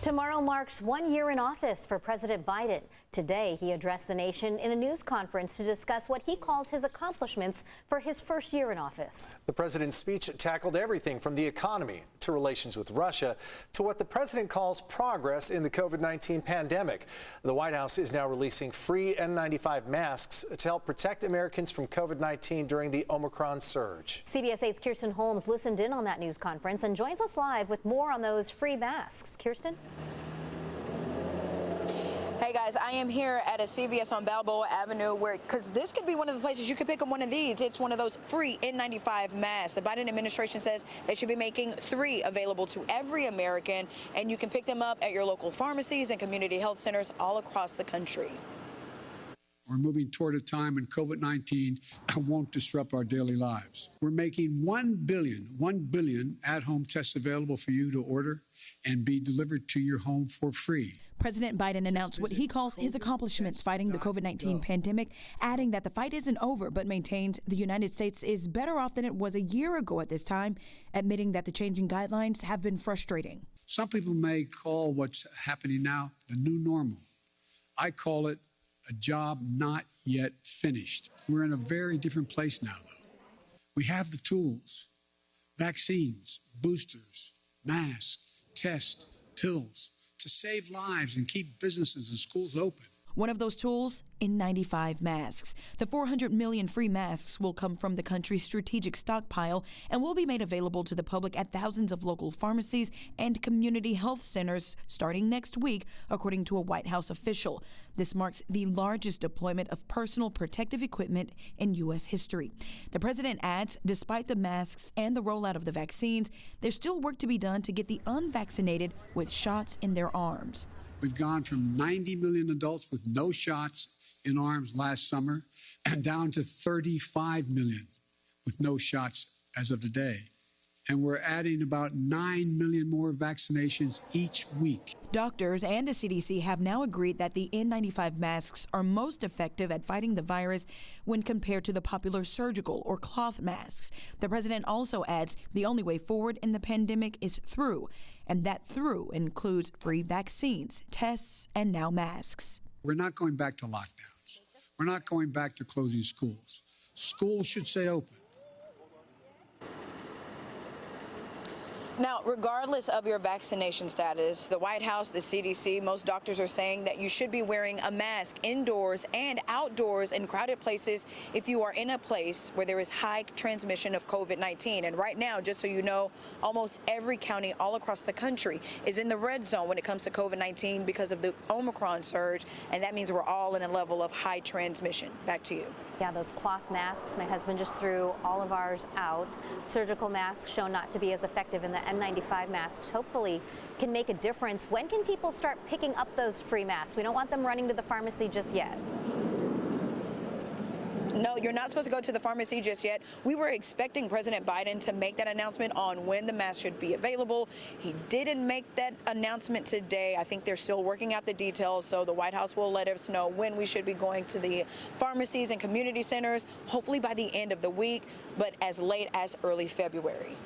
Tomorrow marks 1 year in office for President Biden. Today, he addressed the nation in a news conference to discuss what he calls his accomplishments for his first year in office. The president's speech tackled everything from the economy to relations with Russia to what the president calls progress in the COVID-19 pandemic. The White House is now releasing free N95 masks to help protect Americans from COVID-19 during the Omicron surge. CBS 8's Kirsten Holmes listened in on that news conference and joins us live with more on those free masks. Kirsten? Hey guys, I am here at a CVS on Balboa Avenue because this could be one of the places you could pick up one of these. It's one of those free N95 masks. The Biden administration says they should be making 3 available to every American, and you can pick them up at your local pharmacies and community health centers all across the country. We're moving toward a time when COVID-19 won't disrupt our daily lives. We're making 1 billion at-home tests available for you to order and be delivered to your home for free. President Biden announced what he calls his accomplishments fighting the COVID-19 pandemic, adding that the fight isn't over, but maintains the United States is better off than it was a year ago at this time, admitting that the changing guidelines have been frustrating. Some people may call what's happening now the new normal. I call it a job not yet finished. We're in a very different place now, though. We have the tools: vaccines, boosters, masks, tests, pills, to save lives and keep businesses and schools open. One of those tools, N95 masks. The 400 million free masks will come from the country's strategic stockpile and will be made available to the public at thousands of local pharmacies and community health centers starting next week, according to a White House official. This marks the largest deployment of personal protective equipment in U.S. history. The president adds, despite the masks and the rollout of the vaccines, there's still work to be done to get the unvaccinated with shots in their arms. We've gone from 90 million adults with no shots in arms last summer and down to 35 million with no shots as of today. And we're adding about 9 million more vaccinations each week. Doctors and the CDC have now agreed that the N95 masks are most effective at fighting the virus when compared to the popular surgical or cloth masks. The president also adds the only way forward in the pandemic is through, and that through includes free vaccines, tests, and now masks. We're not going back to lockdowns. We're not going back to closing schools. Schools should stay open. Now, regardless of your vaccination status, the White House, the CDC, most doctors are saying that you should be wearing a mask indoors and outdoors in crowded places if you are in a place where there is high transmission of COVID-19. And right now, just so you know, almost every county all across the country is in the red zone when it comes to COVID-19 because of the Omicron surge, and that means we're all in a level of high transmission. Back to you. Yeah, those cloth masks, my husband just threw all of ours out. Surgical masks shown not to be as effective, and the N95 masks hopefully can make a difference. When can people start picking up those free masks? We don't want them running to the pharmacy just yet. No, you're not supposed to go to the pharmacy just yet. We were expecting President Biden to make that announcement on when the mask should be available. He didn't make that announcement today. I think they're still working out the details, so the White House will let us know when we should be going to the pharmacies and community centers, hopefully by the end of the week, but as late as early February.